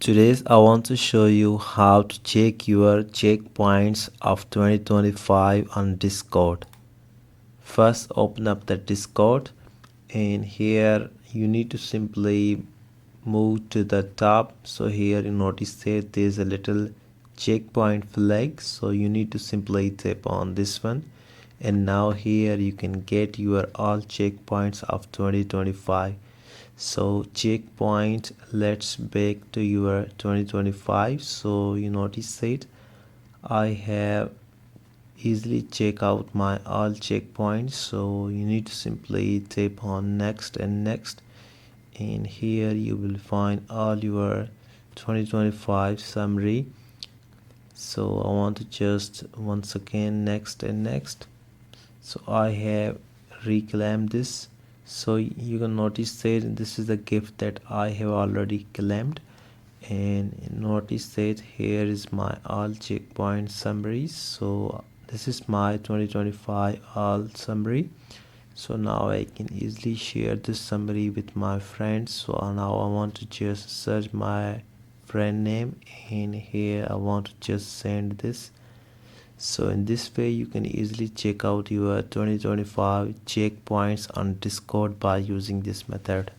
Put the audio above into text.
Today I want to show you how to check your checkpoints of 2025 on Discord. First open up the Discord and here you need to simply move to the top. So here you notice that there's a little checkpoint flag, so you need to simply tap on this one, and now here you can get your all checkpoints of 2025. So checkpoint, let's back to your 2025. So you notice that I have easily check out my all checkpoints, so you need to simply tap on next and next, and here you will find all your 2025 summary. So I want to just once again next and next. So I have reclaimed this, so you can notice that this is the gift that I have already claimed, and notice that here is my all checkpoint summaries. So this is my 2025 all summary. So now I can easily share this summary with my friends. So now I want to just search my friend name, and here I want to just send this. So in this way you can easily check out your 2025 checkpoints on Discord by using this method.